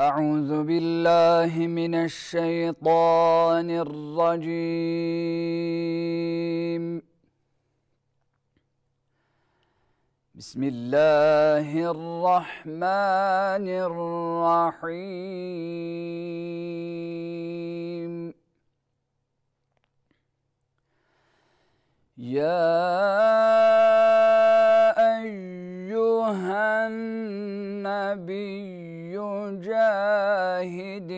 أعوذ بالله من الشيطان الرجيم. بسم الله الرحمن الرحيم. يا أيها النبي جاهد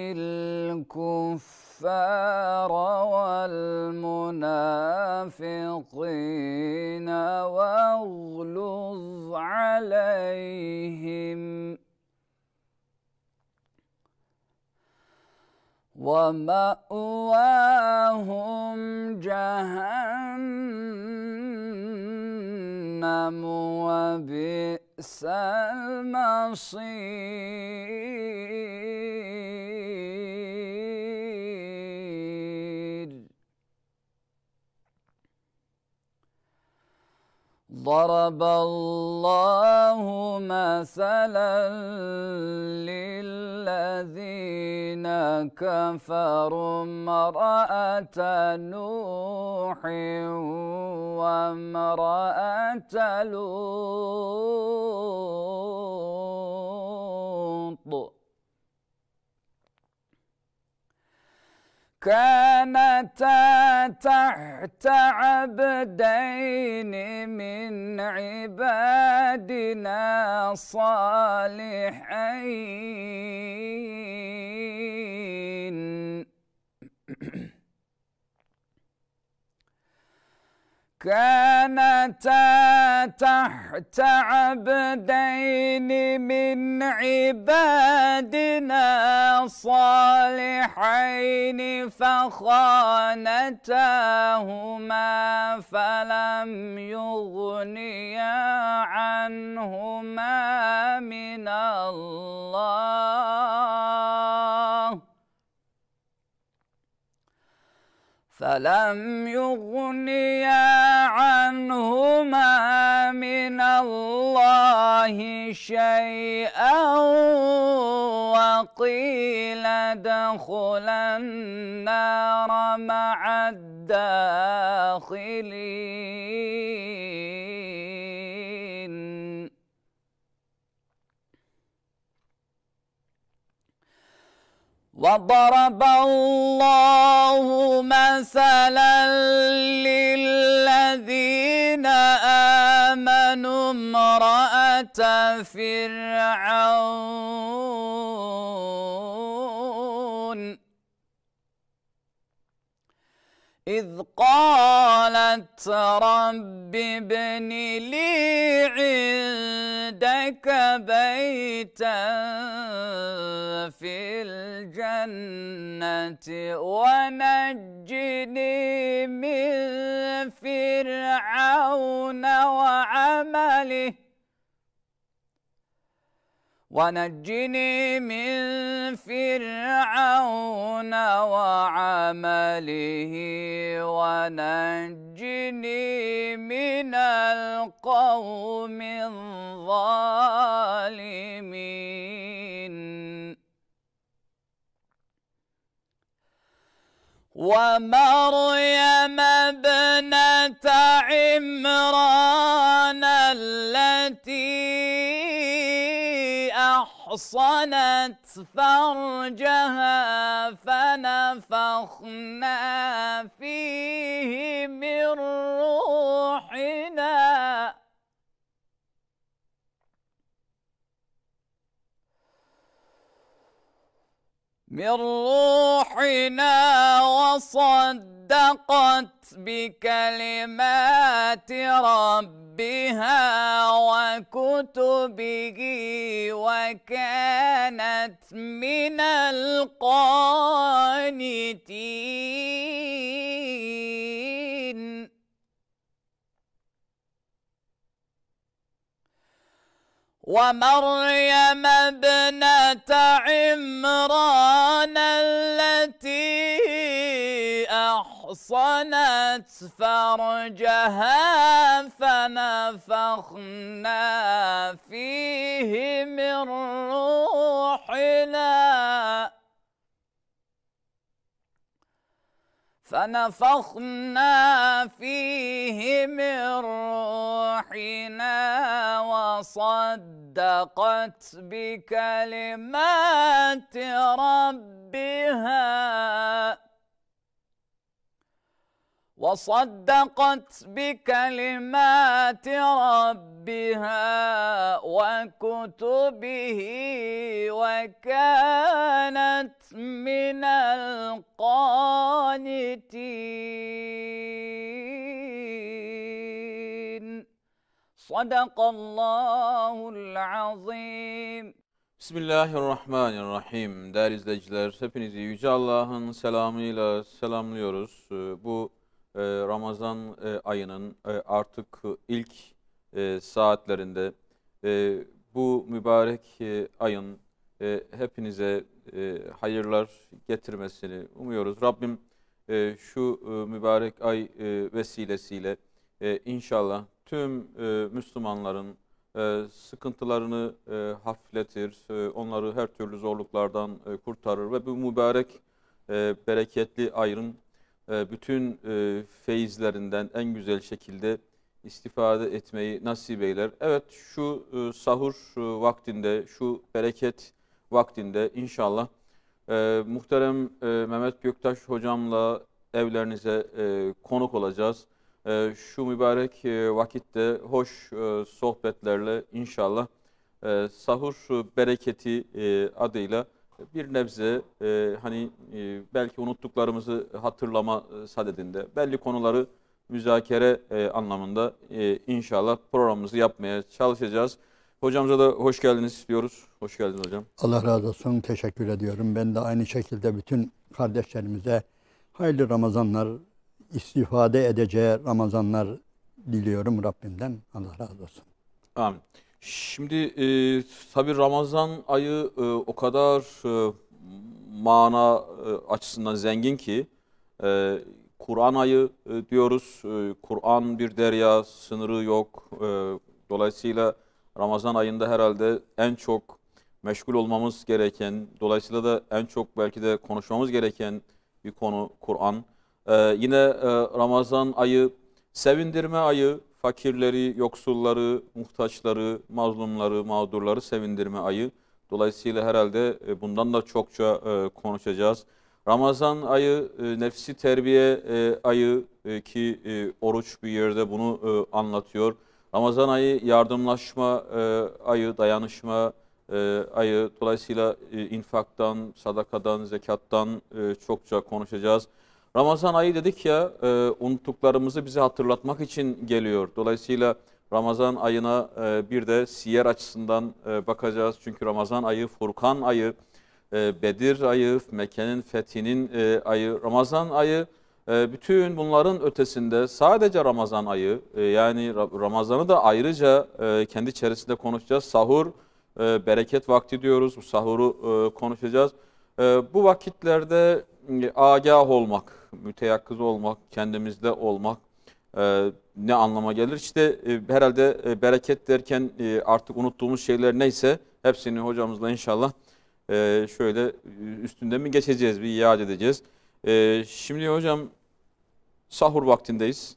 الكفار والمنافقين واغلظ عليهم ومأواهم جهنم وبئس المصير. ضرب الله مثلا للذين كفروا امرأة نوح وامرأة لوط كانتا تحت عبدين من عبادنا صالحين كانتا تحت عبدين من عبادنا صالحين فخانتاهما فلم يغنيا عنهما من الله شيئا وقيل ادخلا النار مع الداخلين. وضرب الله مثلا للذين آمنوا امرأة فرعون إذ قالت رب ابن لي عندك بيتا في الجنة ونجني من فرعون وعمله ونجني من القوم الظالمين. ومريم ابنة عمران التي أحصنت فرجها فنفخنا فيه من روحنا وصدقت بكلمات ربها وكتبه وكانت من القانتين. ومريم ابنة عمران التي أحصنت فرجها فنفخنا فيه من روحنا فنفخنا فيه من روحنا وصدقت بكلمات ربها وكتبه وكانت من القانتين. صدق الله العظيم. Bismillahirrahmanirrahim. Değerli izleyiciler, hepinizi Yüce Allah'ın selamıyla selamlıyoruz. Bu Ramazan ayının artık ilk saatlerinde bu mübarek ayın hepinize hayırlar getirmesini umuyoruz. Rabbim şu mübarek ay vesilesiyle inşallah tüm Müslümanların sıkıntılarını hafifletir, onları her türlü zorluklardan kurtarır ve bu mübarek bereketli ayın bütün feyizlerinden en güzel şekilde istifade etmeyi nasip eyler. Evet, şu sahur vaktinde, şu bereket vaktinde inşallah muhterem Mehmet Göktaş hocamla evlerinize konuk olacağız. Şu mübarek vakitte hoş sohbetlerle inşallah sahur bereketi adıyla bir nebze belki unuttuklarımızı hatırlama sadedinde belli konuları müzakere anlamında inşallah programımızı yapmaya çalışacağız. Hocamıza da hoş geldiniz diyoruz. Hoş geldiniz hocam. Allah razı olsun. Teşekkür ediyorum. Ben de aynı şekilde bütün kardeşlerimize hayırlı Ramazanlar, istifade edeceği Ramazanlar diliyorum Rabbimden. Allah razı olsun. Amin. Şimdi tabii Ramazan ayı o kadar mana açısından zengin ki Kur'an ayı diyoruz. Kur'an bir derya, sınırı yok. Dolayısıyla Ramazan ayında herhalde en çok meşgul olmamız gereken, dolayısıyla da en çok belki de konuşmamız gereken bir konu Kur'an. Yine Ramazan ayı sevindirme ayı, fakirleri, yoksulları, muhtaçları, mazlumları, mağdurları sevindirme ayı. Dolayısıyla herhalde bundan da çokça konuşacağız. Ramazan ayı nefsi terbiye ayı ki oruç bir yerde bunu anlatıyor. Ramazan ayı yardımlaşma ayı, dayanışma ayı. Dolayısıyla infaktan, sadakadan, zekattan çokça konuşacağız. Ramazan ayı dedik ya, unuttuklarımızı bize hatırlatmak için geliyor. Dolayısıyla Ramazan ayına bir de siyer açısından bakacağız. Çünkü Ramazan ayı Furkan ayı, Bedir ayı, Mekke'nin fethinin ayı. Ramazan ayı bütün bunların ötesinde sadece Ramazan ayı, yani Ramazan'ı da ayrıca kendi içerisinde konuşacağız. Sahur, bereket vakti diyoruz. Bu sahuru konuşacağız. Bu vakitlerde agah olmak, müteyakkız olmak, kendimizde olmak ne anlama gelir? İşte herhalde bereket derken artık unuttuğumuz şeyler neyse hepsini hocamızla inşallah şöyle üstünden mi geçeceğiz, bir iade edeceğiz. Şimdi hocam sahur vaktindeyiz.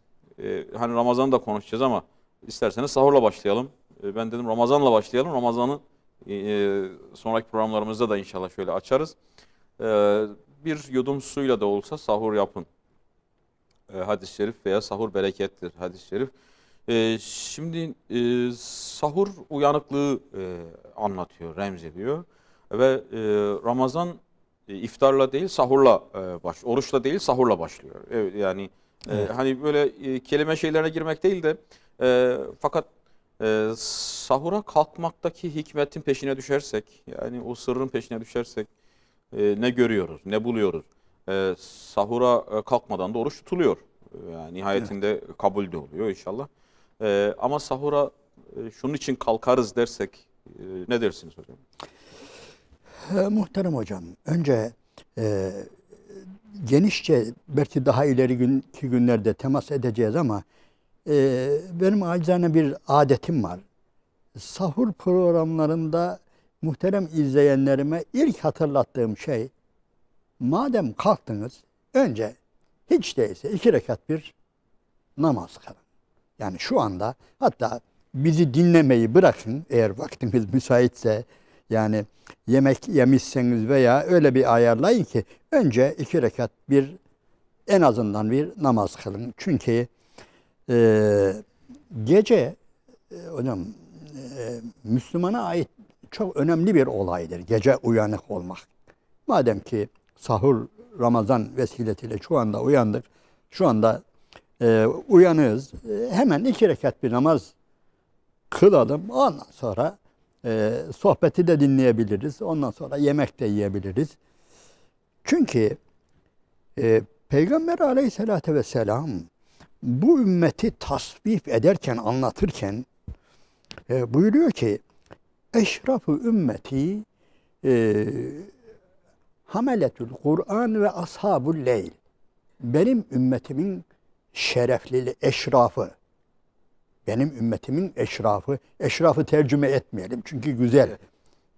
Hani Ramazan'ı da konuşacağız ama isterseniz sahurla başlayalım. Ben dedim Ramazan'la başlayalım. Ramazan'ı sonraki programlarımızda da inşallah şöyle açarız. Bir yudum suyla da olsa sahur yapın. Hadis-i şerif veya sahur berekettir hadis-i şerif. Şimdi sahur uyanıklığı anlatıyor, remzediyor. Ve Ramazan iftarla değil sahurla başlıyor. Oruçla değil sahurla başlıyor. Evet, yani evet. Hani böyle kelime şeylerine girmek değil de fakat sahura kalkmaktaki hikmetin peşine düşersek, yani o sırrın peşine düşersek ne görüyoruz, ne buluyoruz? Sahura kalkmadan da oruç tutuluyor. Yani nihayetinde evet, kabul de oluyor inşallah. Ama sahura şunun için kalkarız dersek ne dersiniz hocam? Muhterem hocam, önce genişçe belki daha ileriki günlerde temas edeceğiz ama benim acizane bir adetim var. Sahur programlarında muhterem izleyenlerime ilk hatırlattığım şey, madem kalktınız önce hiç değilse 2 rekat bir namaz kılın. Yani şu anda hatta bizi dinlemeyi bırakın eğer vaktiniz müsaitse, yani yemek yemişseniz veya öyle bir ayarlayın ki önce 2 rekat bir en azından bir namaz kılın. Çünkü gece hocam Müslümana ait çok önemli bir olaydır. Gece uyanık olmak. Madem ki sahur Ramazan vesiletiyle şu anda uyandık. Şu anda uyanığız. Hemen 2 rekat bir namaz kılalım. Ondan sonra sohbeti de dinleyebiliriz. Ondan sonra yemek de yiyebiliriz. Çünkü Peygamber Aleyhisselatü Vesselam bu ümmeti tasvip ederken, anlatırken buyuruyor ki eşraf-ı ümmeti hameletül Kur'an ve ashabul leyl. Benim ümmetimin şerefli eşrafı. Benim ümmetimin eşrafı. Eşrafı tercüme etmeyelim çünkü güzel.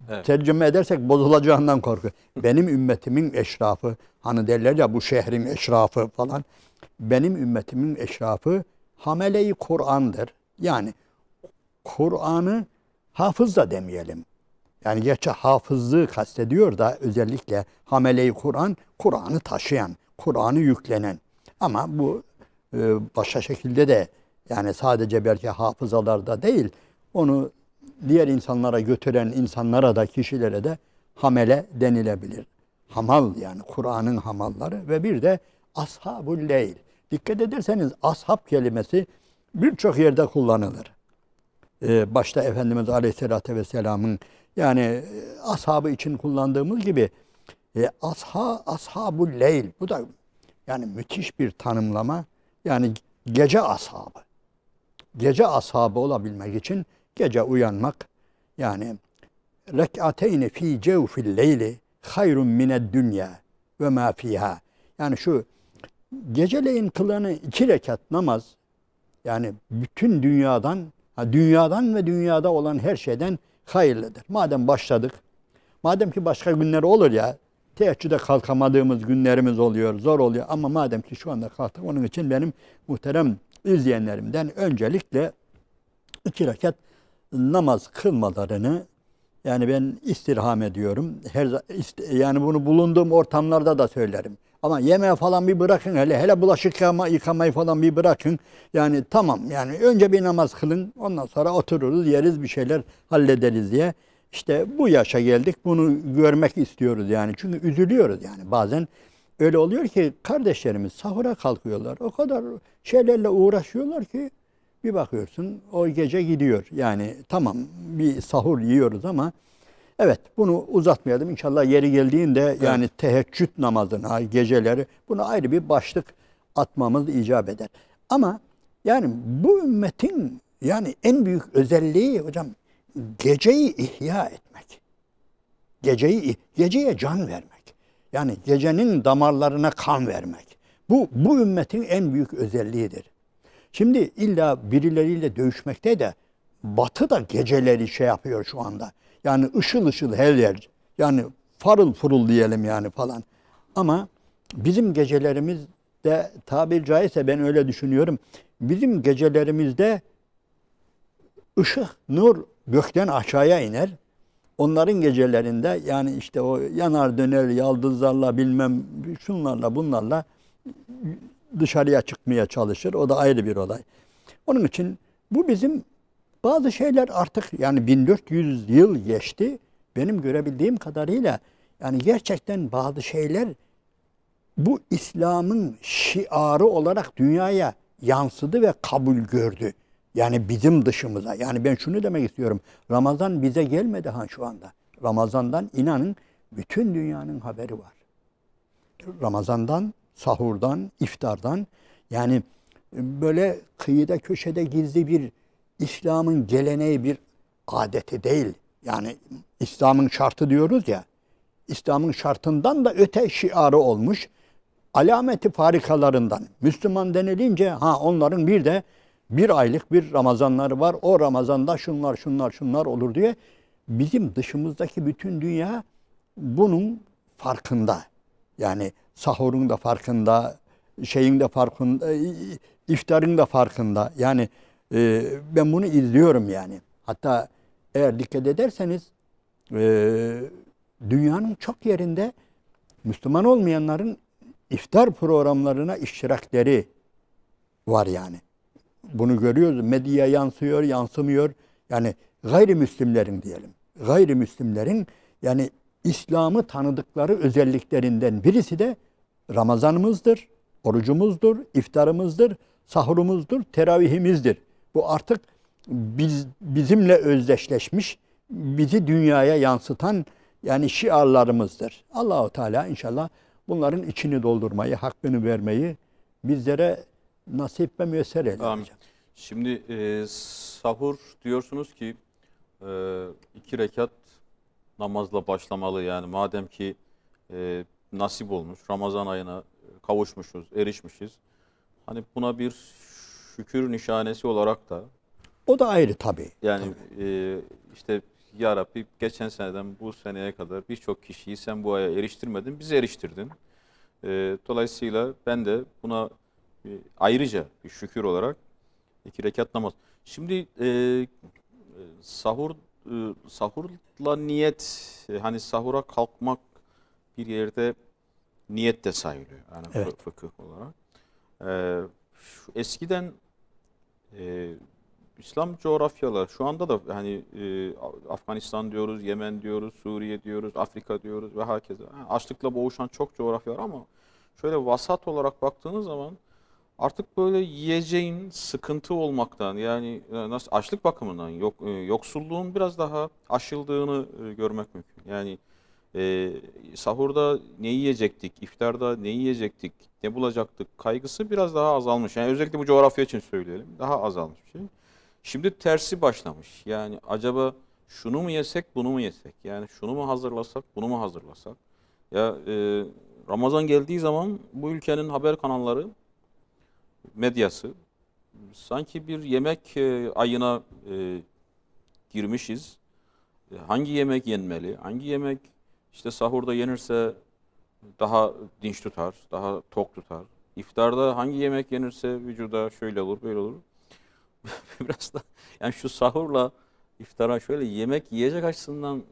Evet. Tercüme edersek bozulacağından korkuyor. Benim ümmetimin eşrafı. Hani derler ya bu şehrin eşrafı falan. Benim ümmetimin eşrafı hamele-i Kur'an'dır. Yani Kur'an'ı hafız da demeyelim. Yani gerçi hafızlığı kastediyor da özellikle hamele-i Kur'an, Kur'an'ı taşıyan, Kur'an'ı yüklenen. Ama bu başka şekilde de yani sadece belki hafızalarda değil, onu diğer insanlara götüren insanlara da kişilere de hamele denilebilir. Hamal yani Kur'an'ın hamalları ve bir de ashabul leyl. Dikkat ederseniz ashab kelimesi birçok yerde kullanılır. Başta Efendimiz Aleyhisselatü Vesselam'ın yani ashabı için kullandığımız gibi ashabul leyl. Bu da yani müthiş bir tanımlama. Yani gece ashabı. Gece ashabı olabilmek için gece uyanmak yani rek'ateyni fi cevfil leyli hayrun mined dünya ve ma fiha. Yani şu geceleyin kılanı 2 rekat namaz yani bütün dünyadan ve dünyada olan her şeyden hayırlıdır. Madem başladık, madem ki başka günler olur ya, teheccüde kalkamadığımız günlerimiz oluyor, zor oluyor ama madem ki şu anda kalktık, onun için benim muhterem izleyenlerimden öncelikle 2 rekat namaz kılmalarını yani ben istirham ediyorum. Yani bunu bulunduğum ortamlarda da söylerim. Ama yemeği falan bir bırakın, hele bulaşık yıkamayı falan bir bırakın. Yani tamam yani önce bir namaz kılın, ondan sonra otururuz, yeriz bir şeyler hallederiz diye. İşte bu yaşa geldik, bunu görmek istiyoruz yani. Çünkü üzülüyoruz yani bazen. Öyle oluyor ki kardeşlerimiz sahura kalkıyorlar. O kadar şeylerle uğraşıyorlar ki bir bakıyorsun o gece gidiyor. Yani tamam bir sahur yiyoruz ama evet bunu uzatmayalım. İnşallah yeri geldiğinde yani teheccüd namazına geceleri buna ayrı bir başlık atmamız icap eder. Ama yani bu ümmetin yani en büyük özelliği hocam geceyi ihya etmek. Geceye can vermek. Yani gecenin damarlarına kan vermek. Bu ümmetin en büyük özelliğidir. Şimdi illa birileriyle dövüşmekte de Batı da geceleri şey yapıyor şu anda. Yani ışıl ışıl her yer. Yani farıl fırıl diyelim yani falan. Ama bizim gecelerimizde tabiri caizse ben öyle düşünüyorum. Bizim gecelerimizde ışık, nur gökten aşağıya iner. Onların gecelerinde yani işte o yanar döner yaldızlarla bilmem şunlarla bunlarla dışarıya çıkmaya çalışır. O da ayrı bir olay. Onun için bu bizim bazı şeyler artık yani 1400 yıl geçti. Benim görebildiğim kadarıyla yani gerçekten bazı şeyler bu İslam'ın şiarı olarak dünyaya yansıdı ve kabul gördü. Yani bizim dışımıza. Yani ben şunu demek istiyorum. Ramazan bize gelmedi şu anda. Ramazan'dan inanın bütün dünyanın haberi var. Ramazan'dan, sahurdan, iftardan yani böyle kıyıda köşede gizli bir İslam'ın geleneği bir adeti değil. Yani İslam'ın şartı diyoruz ya. İslam'ın şartından da öte şiarı olmuş. Alameti farikalarından. Müslüman denilince onların bir de 1 aylık bir Ramazanları var. O Ramazan'da şunlar olur diye bizim dışımızdaki bütün dünya bunun farkında. Yani sahurun da farkında, şeyin de farkında, iftarın da farkında. Yani ben bunu izliyorum yani. Hatta eğer dikkat ederseniz dünyanın çok yerinde Müslüman olmayanların iftar programlarına iştirakleri var yani. Bunu görüyoruz. Medyaya yansıyor, yansımıyor. Yani gayrimüslimlerin diyelim. Gayrimüslimlerin yani İslam'ı tanıdıkları özelliklerinden birisi de Ramazanımızdır, orucumuzdur, iftarımızdır, sahurumuzdur, teravihimizdir. Bu artık bizimle özdeşleşmiş, bizi dünyaya yansıtan yani şiarlarımızdır. Allahu Teala inşallah bunların içini doldurmayı, hakkını vermeyi bizlere nasip ve müyesser eyle. Amin. Şimdi sahur diyorsunuz ki 2 rekat namazla başlamalı. Yani madem ki nasip olmuş, Ramazan ayına kavuşmuşuz, erişmişiz. Hani buna bir şükür nişanesi olarak da o da ayrı tabii. Yani işte ya Rabbi geçen seneden bu seneye kadar birçok kişiyi sen bu aya eriştirmedin, bizi eriştirdin. Dolayısıyla ben de buna ayrıca bir şükür olarak 2 rekat namaz. Şimdi sahurla niyet, hani sahura kalkmak bir yerde niyet de sayılıyor. Yani evet. Fıkıh olarak. Eskiden İslam coğrafyalar şu anda da hani Afganistan diyoruz, Yemen diyoruz, Suriye diyoruz, Afrika diyoruz ve hakeza. Açlıkla boğuşan çok coğrafya var ama şöyle vasat olarak baktığınız zaman artık böyle yiyeceğin sıkıntı olmaktan yani nasıl açlık bakımından yoksulluğun biraz daha aşıldığını görmek mümkün. Yani sahurda ne yiyecektik, iftarda ne yiyecektik, ne bulacaktık kaygısı biraz daha azalmış. Yani özellikle bu coğrafya için söyleyelim. Daha azalmış bir şey. Şimdi tersi başlamış. Yani acaba şunu mu yesek, bunu mu yesek? Yani şunu mu hazırlasak, bunu mu hazırlasak? Ya Ramazan geldiği zaman bu ülkenin haber kanalları, medyası sanki bir yemek ayına girmişiz. Hangi yemek yenmeli? Hangi yemek işte sahurda yenirse daha dinç tutar, daha tok tutar? İftarda hangi yemek yenirse vücuda şöyle olur, böyle olur. Biraz da yani şu sahurla iftara şöyle yemek yiyecek açısından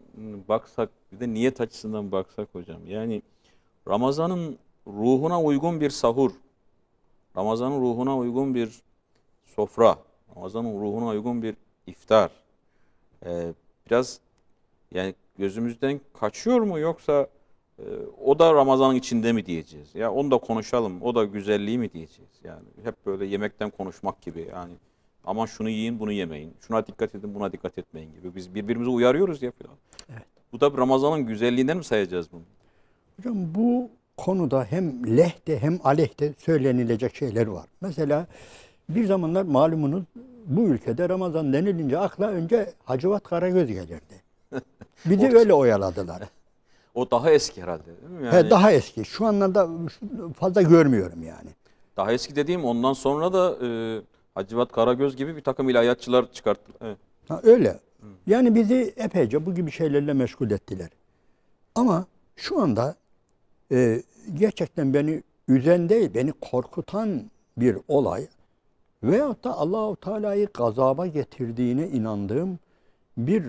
baksak, bir de niyet açısından baksak hocam. Yani Ramazan'ın ruhuna uygun bir sahur, Ramazan'ın ruhuna uygun bir sofra, Ramazan'ın ruhuna uygun bir iftar. Biraz yani gözümüzden kaçıyor mu yoksa o da Ramazan'ın içinde mi diyeceğiz? Ya onu da konuşalım, o da güzelliği mi diyeceğiz? Yani hep böyle yemekten konuşmak gibi yani. Aman şunu yiyin, bunu yemeyin. Şuna dikkat edin, buna dikkat etmeyin gibi. Biz birbirimizi uyarıyoruz ya falan. Evet. Bu da Ramazan'ın güzelliğinden mi sayacağız bunu? Hocam bu konuda hem lehte hem aleyhte söylenilecek şeyler var. Mesela bir zamanlar malumunuz bu ülkede Ramazan denilince akla önce Hacivat Karagöz gelirdi. Bizi öyle oyaladılar. O daha eski herhalde değil mi? Yani, Daha eski. Şu anlarda fazla görmüyorum yani. daha eski dediğim ondan sonra da Hacivat Karagöz gibi bir takım ilahiyatçılar çıkarttı. Evet. Öyle. Yani bizi epeyce bu gibi şeylerle meşgul ettiler. Ama şu anda gerçekten beni üzen değil, beni korkutan bir olay veyahut da Allah-u Teala'yı gazaba getirdiğine inandığım bir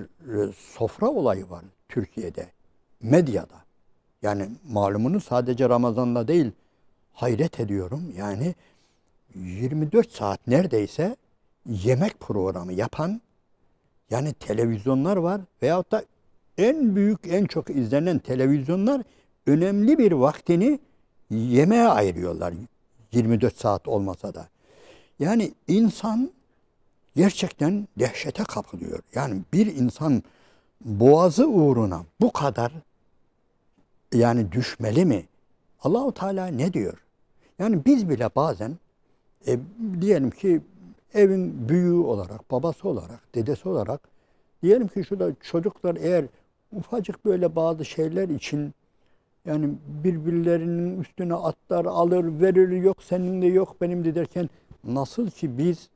sofra olayı var Türkiye'de, medyada. Yani malumunuz sadece Ramazan'da değil, hayret ediyorum. Yani 24 saat neredeyse yemek programı yapan yani televizyonlar var veyahut da en büyük, en çok izlenen televizyonlar önemli bir vaktini yemeğe ayırıyorlar 24 saat olmasa da. Yani insan gerçekten dehşete kapılıyor. Yani bir insan boğazı uğruna bu kadar yani düşmeli mi? Allah-u Teala ne diyor? Yani biz bile bazen diyelim ki evin büyüğü olarak, babası olarak, dedesi olarak diyelim ki şurada çocuklar eğer ufacık böyle bazı şeyler için yani birbirlerinin üstüne atlar, alır, verir, yok senin de yok benim de derken nasıl ki biz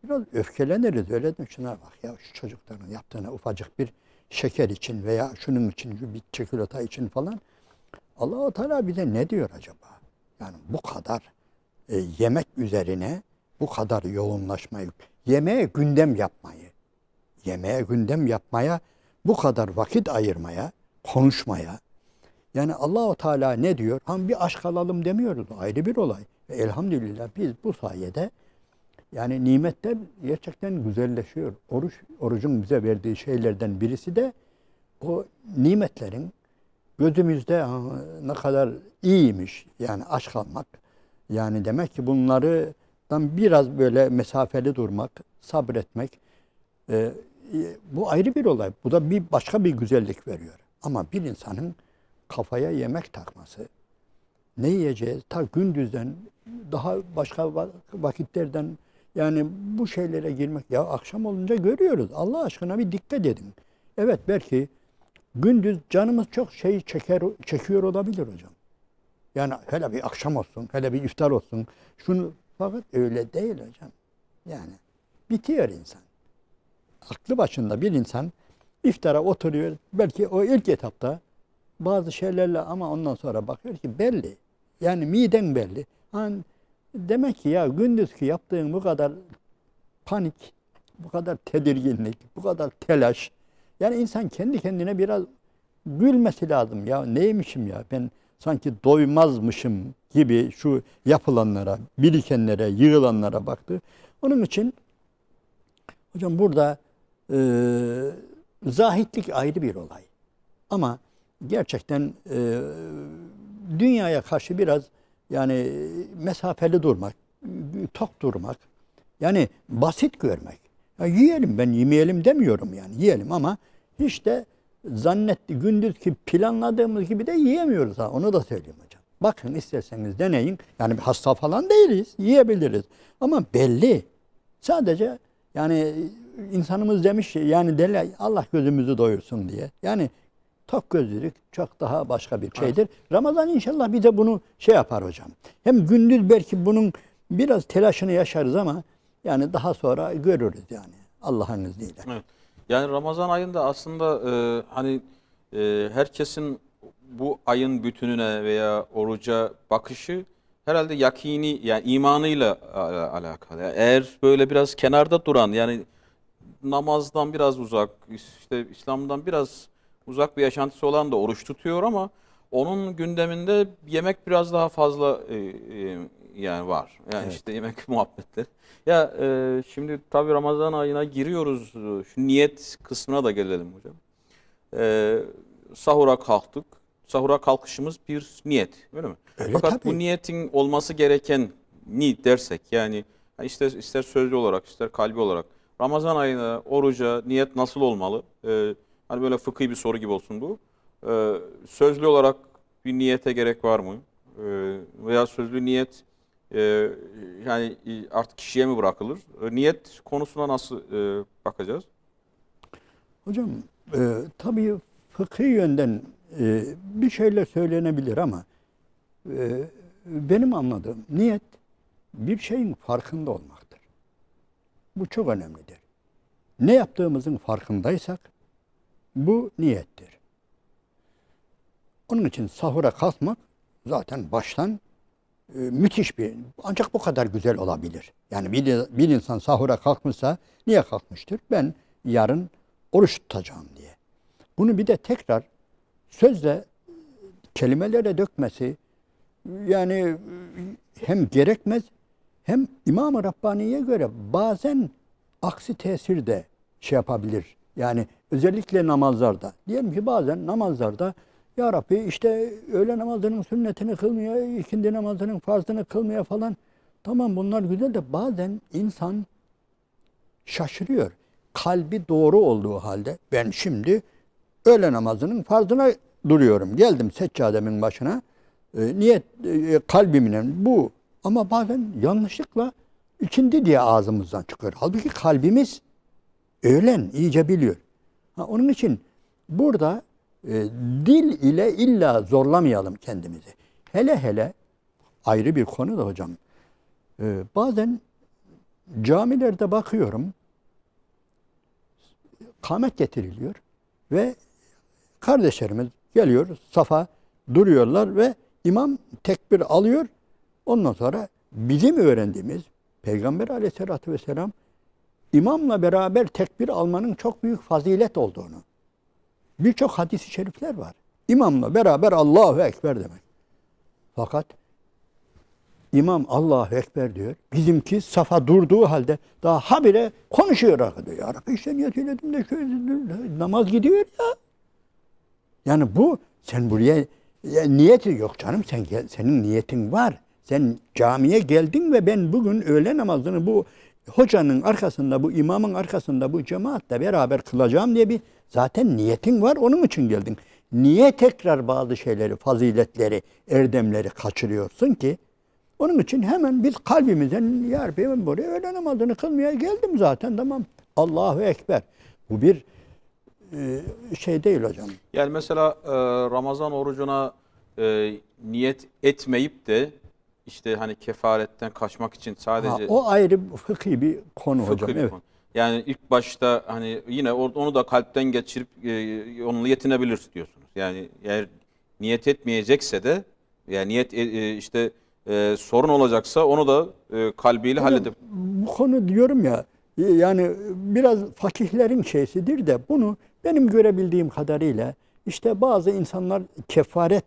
biraz öfkeleniriz öyle değil mi? Şuna bak ya şu çocukların yaptığına ufacık bir şeker için veya şunun için bir çikolata için falan. Allah-u Teala bize ne diyor acaba? Yani bu kadar yemek üzerine bu kadar yoğunlaşmayı, yemeğe gündem yapmaya, bu kadar vakit ayırmaya, konuşmaya. Yani Allah-u Teala ne diyor? Bir aşk alalım demiyoruz. Ayrı bir olay. Ve elhamdülillah biz bu sayede yani nimetler gerçekten güzelleşiyor. Orucun bize verdiği şeylerden birisi de o nimetlerin gözümüzde ne kadar iyiymiş. Yani aşk almak. Yani demek ki bunlardan biraz böyle mesafeli durmak, sabretmek. Bu ayrı bir olay. Bu da başka bir güzellik veriyor. Ama bir insanın kafaya yemek takması, ne yiyeceğiz? Ta gündüzden, daha başka vakitlerden yani bu şeylere girmek. Ya akşam olunca görüyoruz. Allah aşkına bir dikkat edin. Evet belki gündüz canımız çok çekiyor olabilir hocam. Yani hele bir akşam olsun, hele bir iftar olsun. Fakat öyle değil hocam. Yani bitiyor insan. Aklı başında bir insan iftara oturuyor. Belki o ilk etapta bazı şeylerle ama ondan sonra bakıyor ki belli. Yani miden belli. Demek ki ya gündüzki yaptığın bu kadar panik, bu kadar tedirginlik, bu kadar telaş. Yani insan kendi kendine biraz gülmesi lazım. Ya neymişim ya ben sanki doymazmışım gibi şu yapılanlara, birikenlere, yığılanlara baktı. Onun için hocam burada zahitlik ayrı bir olay. Ama gerçekten dünyaya karşı biraz yani mesafeli durmak, tok durmak, yani basit görmek. Ya yiyelim, ben yemeyelim demiyorum yani, yiyelim ama hiç de gündüzki planladığımız gibi de yiyemiyoruz ha, onu da söyleyeyim hocam. Bakın isterseniz deneyin, yani hasta falan değiliz, yiyebiliriz ama belli. Sadece yani insanımız demiş yani derler Allah gözümüzü doyursun diye. Yani tok gözlülük çok daha başka bir şeydir. Evet. Ramazan inşallah bize bunu yapar hocam. Hem gündüz belki bunun biraz telaşını yaşarız ama yani daha sonra görürüz yani Allah'ın izniyle. Evet. Yani Ramazan ayında aslında herkesin bu ayın bütününe veya oruca bakışı herhalde yakini yani imanıyla alakalı. Yani eğer böyle biraz kenarda duran yani namazdan biraz uzak, işte İslam'dan biraz uzak bir yaşantısı olan da oruç tutuyor ama onun gündeminde yemek biraz daha fazla yani var. Yani evet. İşte yemek muhabbetleri. Ya şimdi tabii Ramazan ayına giriyoruz. Şu niyet kısmına da gelelim hocam. Sahura kalktık. Sahura kalkışımız bir niyet, öyle mi? Öyle, fakat tabii. Bu niyetin olması gereken ni dersek yani ister sözlü olarak ister kalbi olarak Ramazan ayına oruca niyet nasıl olmalı? Hani böyle fıkhi bir soru gibi olsun bu. Sözlü olarak bir niyete gerek var mı? Veya sözlü niyet yani artık kişiye mi bırakılır? Niyet konusuna nasıl bakacağız? Hocam tabii fıkhi yönden bir şeyler söylenebilir ama benim anladığım niyet bir şeyin farkında olmaktır. Bu çok önemlidir. Ne yaptığımızın farkındaysak bu niyettir. Onun için sahura kalkmak zaten baştan müthiş bir, ancak bu kadar güzel olabilir. Yani bir insan sahura kalkmışsa niye kalkmıştır? Ben yarın oruç tutacağım diye. Bunu bir de tekrar sözle, kelimelere dökmesi yani hem gerekmez hem İmam-ı Rabbani'ye göre bazen aksi tesir de yapabilir. Yani özellikle namazlarda. Diyelim ki bazen namazlarda ya Rabbi işte öğle namazının sünnetini kılmıyor, ikindi namazının farzını kılmıyor falan. Tamam bunlar güzel de bazen insan şaşırıyor. Kalbi doğru olduğu halde ben şimdi öğle namazının farzına duruyorum. Geldim seccademin başına. Niyet kalbimle bu. Ama bazen yanlışlıkla ikindi diye ağzımızdan çıkıyor. Halbuki kalbimiz öğlen iyice biliyor. Onun için burada dil ile illa zorlamayalım kendimizi. Hele hele ayrı bir konu da hocam. Bazen camilerde bakıyorum, kâmet getiriliyor ve kardeşlerimiz geliyor, safa duruyorlar ve imam tekbir alıyor. Ondan sonra bizim öğrendiğimiz Peygamber Aleyhisselatü Vesselam imamla beraber tekbir almanın çok büyük fazilet olduğunu. Birçok hadis-i şerifler var. İmamla beraber Allahu Ekber demek. Fakat İmam Allahu Ekber diyor. Bizimki safa durduğu halde daha habire konuşuyor arkada. Ya Rabbi işte niyet eyledim de şöyle namaz gidiyor ya. Yani bu sen buraya niyeti yok canım senin niyetin var. Sen camiye geldin ve ben bugün öğle namazını bu hocanın arkasında, bu imamın arkasında, bu cemaatle beraber kılacağım diye bir zaten niyetin var. Onun için geldin. Niye tekrar bazı şeyleri, faziletleri, erdemleri kaçırıyorsun ki? Onun için hemen biz kalbimizden ya Rabbi ben buraya öğle namazını kılmaya geldim zaten tamam. Allahu Ekber. Bu bir şey değil hocam. Yani mesela Ramazan orucuna niyet etmeyip de işte hani kefaretten kaçmak için sadece... O ayrı fıkhi bir konu hocam. Evet. Konu. Yani ilk başta hani yine onu da kalpten geçirip onunla yetinebilir diyorsunuz. Yani eğer niyet etmeyecekse de yani niyet işte sorun olacaksa onu da kalbiyle halledip. Bu konu diyorum ya yani biraz fakihlerin şeysidir de bunu benim görebildiğim kadarıyla işte bazı insanlar kefaret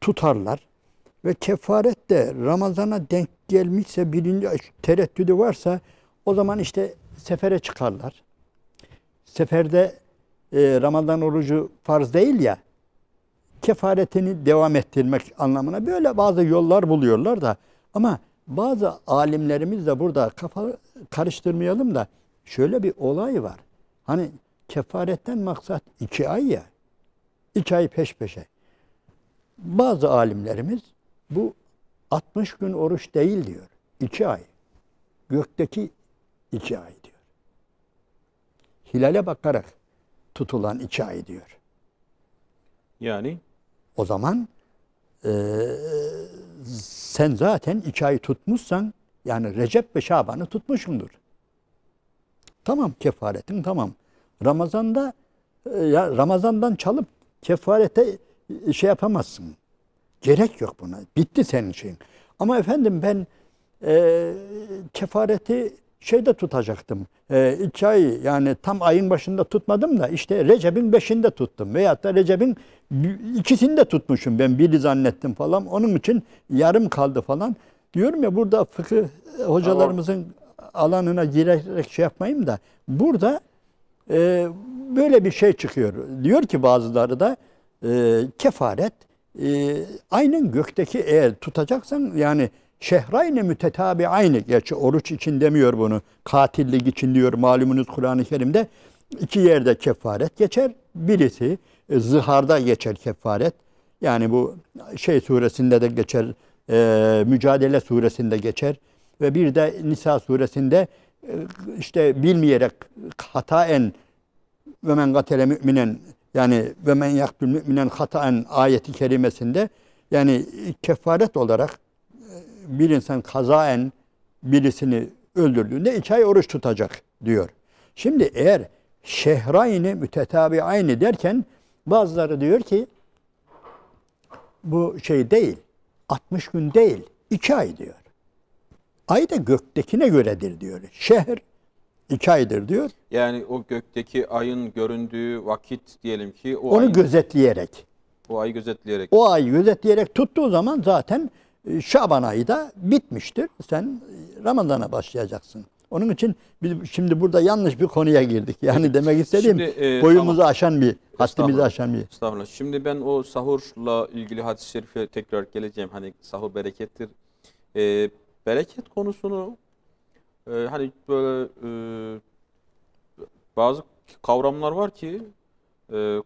tutarlar ve kefaret de Ramazan'a denk gelmişse birinci tereddüdü varsa o zaman işte sefere çıkarlar. Seferde Ramazan orucu farz değil ya kefaretini devam ettirmek anlamına böyle bazı yollar buluyorlar da ama bazı alimlerimiz de burada kafa karıştırmayalım da şöyle bir olay var. Hani kefaretten maksat 2 ay ya. 2 ay peş peşe. Bazı alimlerimiz bu 60 gün oruç değil diyor. 2 ay. Gökteki 2 ay diyor. Hilale bakarak tutulan 2 ay diyor. Yani o zaman sen zaten 2 ay tutmuşsan yani Recep ve Şaban'ı tutmuşsundur. Tamam kefaretin tamam. Ramazan'da ya Ramazan'dan çalıp kefarete şey yapamazsın. Gerek yok buna. Bitti senin şeyin. Ama efendim ben kefareti şeyde tutacaktım. 2 ay yani tam ayın başında tutmadım da işte Recep'in 5'inde tuttum. Veyahut da Recep'in 2'sinde tutmuşum ben biri zannettim falan. Onun için yarım kaldı falan. Diyorum ya burada fıkıh hocalarımızın alanına girerek şey yapmayayım da burada böyle bir şey çıkıyor. Diyor ki bazıları da kefaret aynen gökteki eğer tutacaksan yani şehrayne mütetabi'ayne gerçi oruç için demiyor bunu. Katillik için diyor malumunuz Kur'an-ı Kerim'de 2 yerde kefaret geçer. Birisi zıharda geçer kefaret. Yani bu şey suresinde de geçer. Mücadele suresinde geçer. Ve bir de Nisa suresinde işte bilmeyerek hataen ve men gatele müminen yani ve men yaktul müminen hataen ayeti kerimesinde yani kefaret olarak bir insan kazaen birisini öldürdüğünde 2 ay oruç tutacak diyor. Şimdi eğer şehrayni mütetabi'ayni derken bazıları diyor ki bu şey değil 60 gün değil 2 ay diyor. Ay da göktekine göredir diyor. Şehr 2 aydır diyor. Yani o gökteki ayın göründüğü vakit diyelim ki onu gözetleyerek. O ayı gözetleyerek. O ayı gözetleyerek tuttuğu zaman zaten Şaban ayı da bitmiştir. Sen Ramazan'a başlayacaksın. Onun için biz şimdi burada yanlış bir konuya girdik. Yani demek istediğim boyumuzu aşan bir, haddimizi aşan bir. Estağfurullah. Şimdi ben o sahurla ilgili hadis-i şerife tekrar geleceğim. Hani sahur berekettir. Bereket konusunu hani böyle bazı kavramlar var ki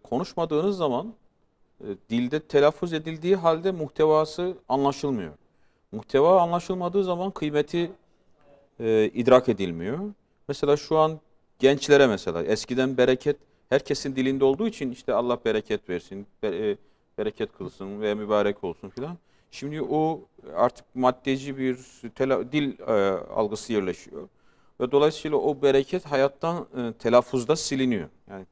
konuşmadığınız zaman dilde telaffuz edildiği halde muhtevası anlaşılmıyor. Muhteva anlaşılmadığı zaman kıymeti idrak edilmiyor. Mesela şu an gençlere mesela eskiden bereket herkesin dilinde olduğu için işte Allah bereket versin, bereket kılsın veya mübarek olsun filan. Şimdi o artık maddeci bir dil algısı yerleşiyor. Ve dolayısıyla o bereket hayattan telaffuzda siliniyor. Yani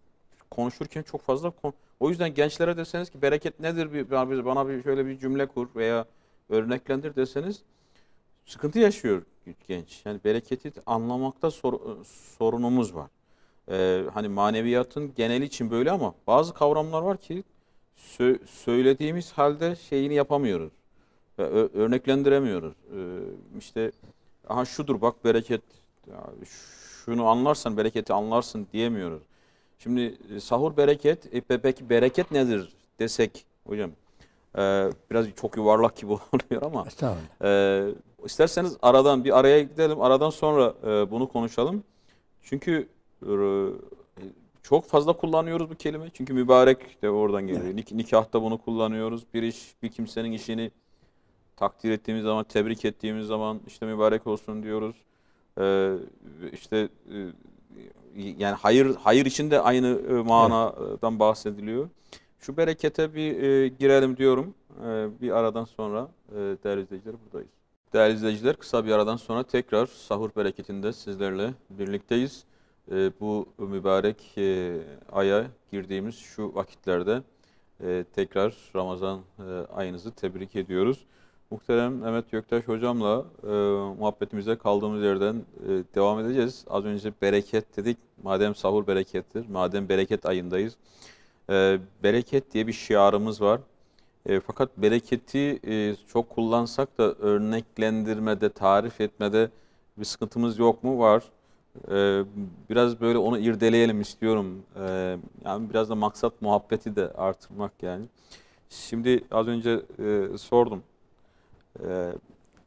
konuşurken çok fazla o yüzden gençlere deseniz ki bereket nedir bana şöyle bir cümle kur veya örneklendir deseniz sıkıntı yaşıyor genç. Yani bereketi anlamakta sorunumuz var. Hani maneviyatın geneli için böyle ama bazı kavramlar var ki söylediğimiz halde şeyini yapamıyoruz. Örneklendiremiyoruz. İşte aha şudur bak bereket, şunu anlarsan bereketi anlarsın diyemiyoruz. Şimdi sahur bereket, peki bereket nedir desek hocam, biraz çok yuvarlak gibi oluyor ama isterseniz aradan bir araya gidelim, aradan sonra bunu konuşalım. Çünkü çok fazla kullanıyoruz bu kelime. Çünkü mübarek de oradan geliyor. Evet. Nikahta bunu kullanıyoruz. Bir kimsenin işini takdir ettiğimiz zaman, tebrik ettiğimiz zaman işte mübarek olsun diyoruz. Yani hayır için de aynı manadan bahsediliyor. Şu berekete bir girelim diyorum. Bir aradan sonra değerli izleyiciler buradayız. Değerli izleyiciler, kısa bir aradan sonra tekrar sahur bereketinde sizlerle birlikteyiz. Bu mübarek aya girdiğimiz şu vakitlerde tekrar Ramazan ayınızı tebrik ediyoruz. Muhterem Mehmet Göktaş hocamla muhabbetimize kaldığımız yerden devam edeceğiz. Az önce bereket dedik. Madem sahur berekettir, madem bereket ayındayız. Bereket diye bir şiarımız var. Fakat bereketi çok kullansak da örneklendirmede, tarif etmede bir sıkıntımız yok mu? Var. Biraz böyle onu irdeleyelim istiyorum. Yani biraz da maksat muhabbeti de artırmak yani. Şimdi az önce sordum.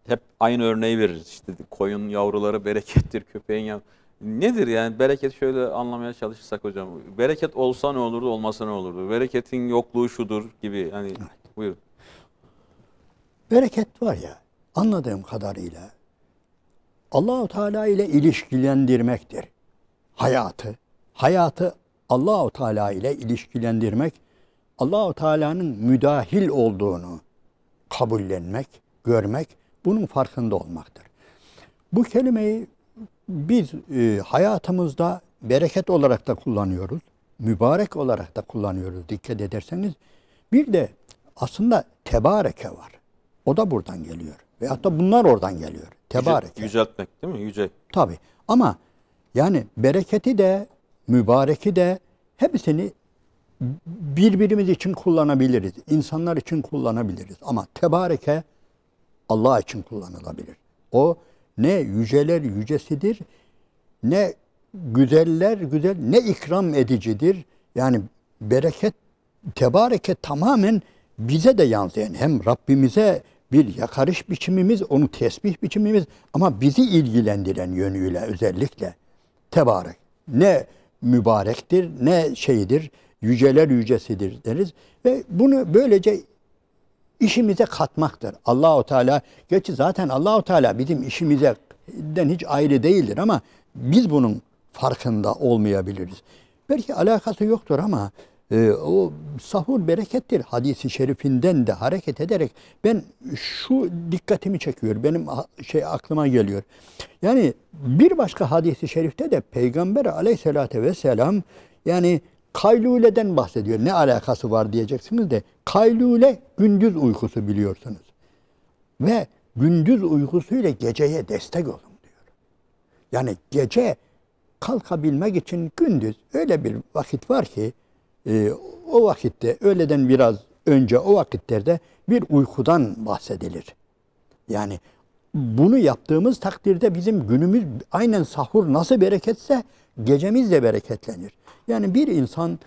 Hep aynı örneği veririz. İşte koyun yavruları berekettir, köpeğin yavruları. Nedir yani bereket, şöyle anlamaya çalışırsak hocam. Bereket olsa ne olurdu, olmasa ne olurdu? Bereketin yokluğu şudur gibi. Hani evet. Buyurun. Bereket var ya, anladığım kadarıyla Allah-u Teala ile ilişkilendirmektir. Hayatı Allah-u Teala ile ilişkilendirmek, Allah-u Teala'nın müdahil olduğunu kabullenmek, görmek, bunun farkında olmaktır. Bu kelimeyi biz hayatımızda bereket olarak da kullanıyoruz, mübarek olarak da kullanıyoruz dikkat ederseniz. Bir de aslında tebareke var. O da buradan geliyor. Veyahut da bunlar oradan geliyor. Tebareke. Yüceltmek değil mi? Yüce. Tabii. Ama yani bereketi de, mübareki de hepsini birbirimiz için kullanabiliriz. İnsanlar için kullanabiliriz. Ama tebareke Allah için kullanılabilir. O ne yüceler yücesidir, ne güzeller güzel, ne ikram edicidir. Yani bereket, tebareke tamamen bize de yansıyan, hem Rabbimize bir yakarış biçimimiz, onu tesbih biçimimiz ama bizi ilgilendiren yönüyle özellikle tebarek. Ne mübarektir, ne şeydir, yüceler yücesidir deriz ve bunu böylece işimize katmaktır. Allahu Teala, gerçi zaten Allahu Teala bizim işimizden hiç ayrı değildir ama biz bunun farkında olmayabiliriz. Belki alakası yoktur ama o sahur berekettir hadisi şerifinden de hareket ederek ben şu dikkatimi çekiyor. Benim aklıma geliyor. Yani bir başka hadisi şerifte de Peygamber Aleyhisselatü Vesselam yani kayluleden bahsediyor. Ne alakası var diyeceksiniz de kaylule gündüz uykusu biliyorsunuz. Ve gündüz uykusuyla geceye destek olun diyor. Yani gece kalkabilmek için gündüz öyle bir vakit var ki o vakitte öğleden biraz önce o vakitlerde bir uykudan bahsedilir. Yani bunu yaptığımız takdirde bizim günümüz aynen sahur nasıl bereketse gecemiz de bereketlenir. Yani bir insan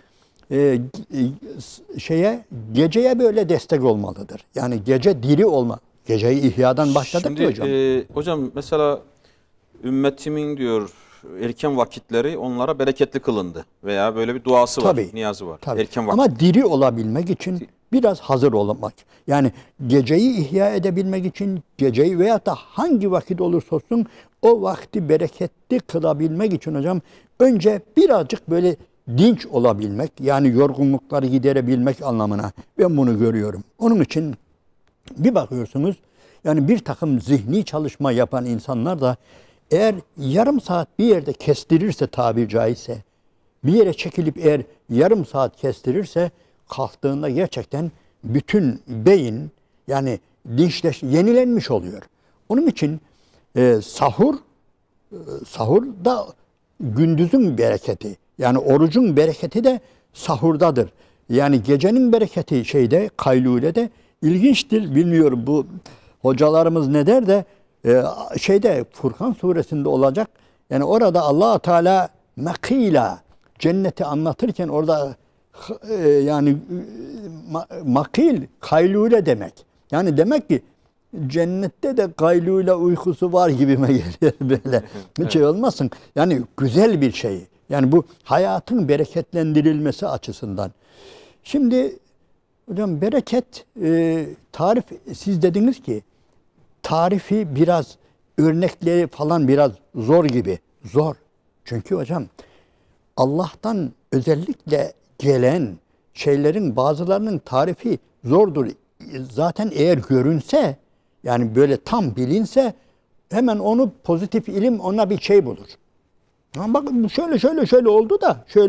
geceye böyle destek olmalıdır. Yani gece diri olma. Geceyi ihyadan başladık şimdi, hocam. Hocam mesela ümmetimin diyor erken vakitleri onlara bereketli kılındı veya böyle bir duası var, tabii, niyazı var. Tabii. Erken vakit. Ama diri olabilmek için biraz hazır olmak. Yani geceyi ihya edebilmek için geceyi veyahut da hangi vakit olursa olsun o vakti bereketli kılabilmek için hocam önce birazcık böyle dinç olabilmek, yani yorgunlukları giderebilmek anlamına ben bunu görüyorum. Onun için bir bakıyorsunuz yani bir takım zihni çalışma yapan insanlar da eğer yarım saat bir yerde kestirirse tabiri caizse, bir yere çekilip eğer yarım saat kestirirse kalktığında gerçekten bütün beyin yani yenilenmiş oluyor. Onun için sahur da gündüzün bereketi. Yani orucun bereketi de sahurdadır. Yani gecenin bereketi kaylulede ilginçtir. Bilmiyorum bu hocalarımız ne der de Furkan suresinde olacak. Yani orada Allah Teala makila cenneti anlatırken orada makil kaylule demek. Yani demek ki cennette de kaylule uykusu var gibime geliyor böyle. Hiç olmasın. Yani güzel bir şey. Yani bu hayatın bereketlendirilmesi açısından. Şimdi hocam bereket tarif, siz dediniz ki tarifi biraz, örnekleri falan biraz zor gibi. Zor. Çünkü hocam Allah'tan özellikle gelen şeylerin bazılarının tarifi zordur. Zaten eğer görünse, yani böyle tam bilinse hemen onu pozitif ilim ona bir şey bulur. Ama bakın şöyle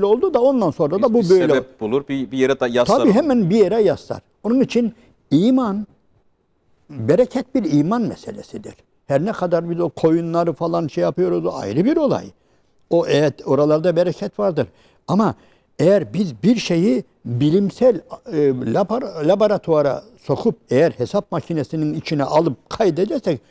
oldu da ondan sonra da bu bir böyle. Sebep bulur, bir yere de yaslar. Tabii hemen bir yere yaslar. Onun için iman, bereket bir iman meselesidir. Her ne kadar biz o koyunları falan yapıyoruz, ayrı bir olay. Oralarda bereket vardır. Ama eğer biz bir şeyi bilimsel laboratuvara sokup eğer hesap makinesinin içine alıp kaydedersek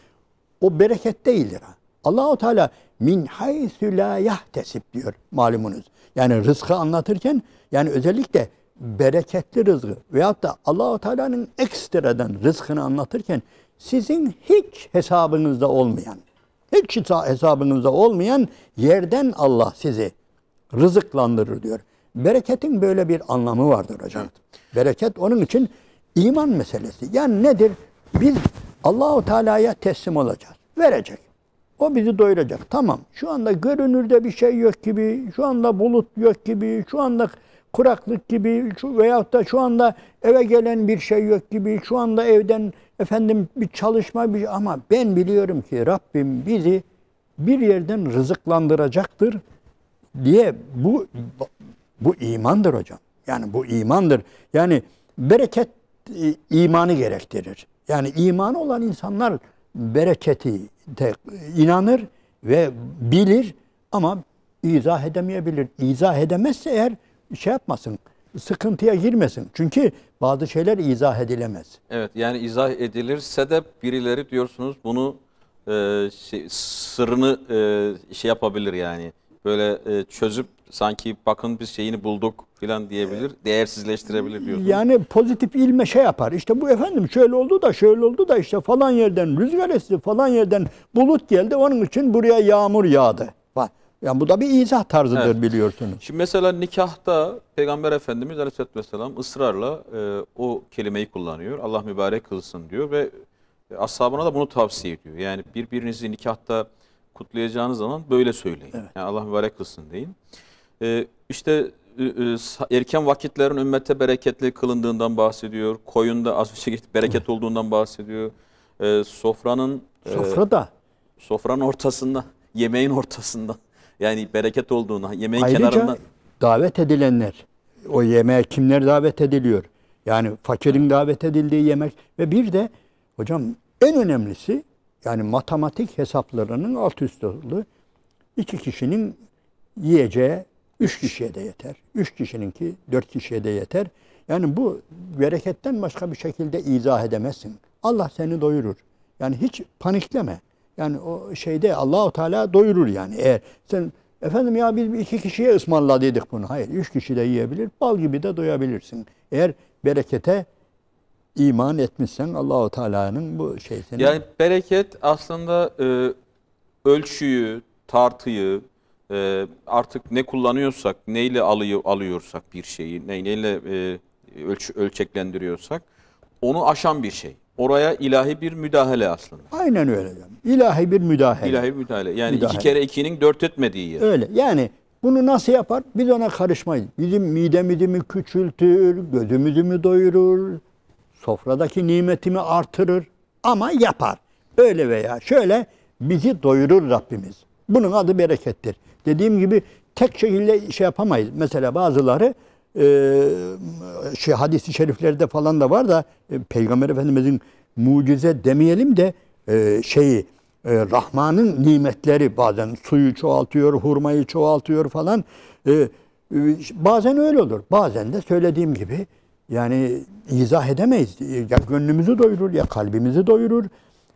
o bereket değildir. Allah-u Teala min haythu la yahtesib diyor malumunuz. Yani rızkı anlatırken yani özellikle bereketli rızkı veyahut da Allah-u Teala'nın ekstradan rızkını anlatırken sizin hiç hesabınızda olmayan yerden Allah sizi rızıklandırır diyor. Bereketin böyle bir anlamı vardır hocam. Evet. Bereket onun için iman meselesi. Yani nedir? Biz Allah-u Teala'ya teslim olacağız. Verecek. O bizi doyuracak. Tamam. Şu anda görünürde bir şey yok gibi, şu anda bulut yok gibi, şu anda kuraklık gibi veyahut da şu anda eve gelen bir şey yok gibi, şu anda evden bir çalışma ama ben biliyorum ki Rabbim bizi bir yerden rızıklandıracaktır diye bu imandır hocam. Yani bu imandır. Yani bereket imanı gerektirir. Yani imanı olan insanlar bereketi de inanır ve bilir ama izah edemeyebilir. İzah edemezse eğer yapmasın, sıkıntıya girmesin. Çünkü bazı şeyler izah edilemez. Evet, yani izah edilirse de birileri diyorsunuz bunu sırrını yapabilir yani. Böyle çözüp sanki bakın biz şeyini bulduk filan diyebilir, değersizleştirebilir diyorsunuz. Yani pozitif ilme yapar. İşte bu şöyle oldu da işte falan yerden rüzgar esti, falan yerden bulut geldi. Onun için buraya yağmur yağdı. Yani bu da bir izah tarzıdır, evet, biliyorsunuz. Şimdi mesela nikahta Peygamber Efendimiz Aleyhisselatü Vesselam ısrarla o kelimeyi kullanıyor. Allah mübarek kılsın diyor ve ashabına da bunu tavsiye ediyor. Yani birbirinizi nikahta kutlayacağınız zaman böyle söyleyin. Evet. Yani Allah mübarek kılsın deyin. İşte erken vakitlerin ümmete bereketli kılındığından bahsediyor. Koyunda az bir şekilde bereket olduğundan bahsediyor. Sofranın ortasında, yemeğin ortasında yani bereket olduğuna, yemeğin ayrıca kenarında. Davet edilenler, o yemeğe kimler davet ediliyor? Yani fakirin davet edildiği yemek ve bir de hocam en önemlisi yani matematik hesaplarının alt üst olduğu 2 kişinin yiyeceği 3 kişiye de yeter. 3 kişininki 4 kişiye de yeter. Yani bu bereketten başka bir şekilde izah edemezsin. Allah seni doyurur. Yani hiç panikleme. Yani o Allah-u Teala doyurur yani. Eğer sen biz 2 kişiye ısmarladıydık bunu. Hayır, 3 kişi de yiyebilir. Bal gibi de doyabilirsin. Eğer berekete iman etmişsen Allah-u Teala'nın bu şeysini. Yani bereket aslında ölçüyü, tartıyı, artık ne kullanıyorsak, neyle alıyorsak bir şeyi, neyle ölçeklendiriyorsak onu aşan bir şey. Oraya ilahi bir müdahale aslında. Aynen öyle. İlahi bir müdahale. İlahi bir müdahale. Yani 2 kere 2'nin 4 etmediği yer. Öyle. Yani bunu nasıl yapar? Biz ona karışmayız. Bizim midemizi mi küçültür, gözümüzü mü doyurur, sofradaki nimetimi artırır ama yapar. Öyle veya şöyle bizi doyurur Rabbimiz. Bunun adı berekettir. Dediğim gibi tek şekilde yapamayız. Mesela bazıları hadis-i şeriflerde falan da var da Peygamber Efendimizin mucize demeyelim de Rahman'ın nimetleri bazen suyu çoğaltıyor, hurmayı çoğaltıyor falan. Bazen öyle olur. Bazen de söylediğim gibi yani izah edemeyiz. Ya gönlümüzü doyurur ya kalbimizi doyurur.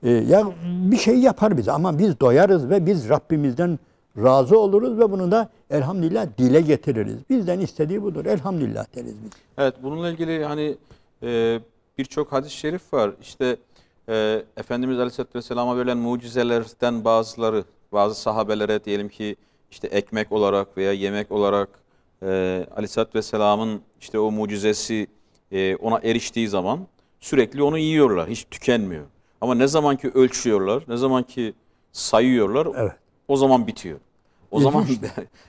Ya bir şey yapar bize ama biz doyarız ve biz Rabbimizden razı oluruz ve bunu da elhamdülillah dile getiririz. Bizden istediği budur. Elhamdülillah deriz biz. Evet, bununla ilgili hani birçok hadis-i şerif var. İşte Efendimiz Aleyhisselatü Vesselam'a verilen mucizelerden bazıları, bazı sahabelere diyelim ki işte ekmek olarak veya yemek olarak Aleyhisselatü Vesselam'ın işte o mucizesi ona eriştiği zaman sürekli onu yiyorlar. Hiç tükenmiyor. Ama ne zaman ki ölçüyorlar, ne zaman ki sayıyorlar, Evet. o zaman bitiyor. O zaman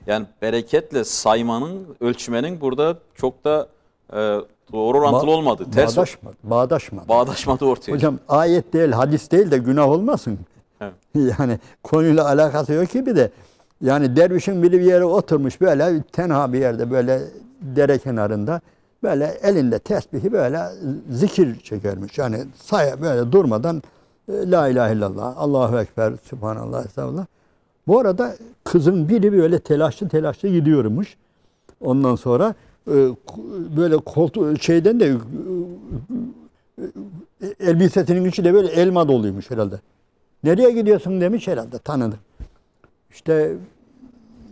yani bereketle saymanın, ölçmenin burada çok da doğru orantılı olmadı. Ters Bağdaşmadı. bağdaşmadı ortaya. Hocam ayet değil, hadis değil de günah olmasın. Evet. Yani konuyla alakası yok gibi de yani dervişin biri bir yere oturmuş böyle tenha bir yerde böyle dere kenarında böyle elinde tesbihi böyle zikir çekermiş. Yani böyle durmadan la ilahe illallah, Allahu ekber, subhanallah, estağfurullah. Bu arada kızın biri böyle telaşlı gidiyormuş. Ondan sonra böyle koltuğu şeyden de elbisesinin içi de böyle elma doluymuş herhalde. Nereye gidiyorsun demiş herhalde, tanıdım. İşte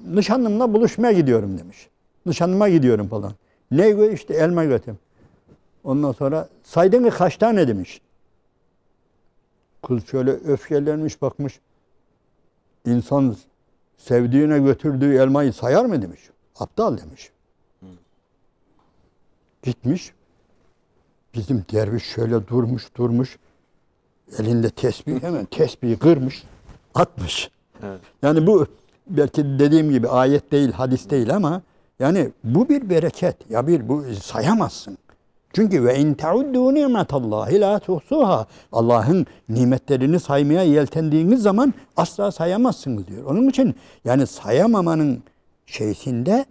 nişanlımla buluşmaya gidiyorum demiş. Nişanlıma gidiyorum falan. Ne işte elma götüm. Ondan sonra saydın mı kaç tane demiş. Kız şöyle öfkelenmiş bakmış. İnsan sevdiğine götürdüğü elmayı sayar mı demiş. Aptal demiş. Gitmiş. Bizim derviş şöyle durmuş. Elinde tesbih, hemen tesbihi kırmış. Atmış. Evet. Yani bu belki dediğim gibi ayet değil, hadis değil ama yani bu bir bereket. Ya bu sayamazsın. Çünkü ve in tauddu nimetallahi la tuhsuha. Allah'ın nimetlerini saymaya yeltendiğiniz zaman asla sayamazsınız diyor. Onun için yani sayamamanın şeysinde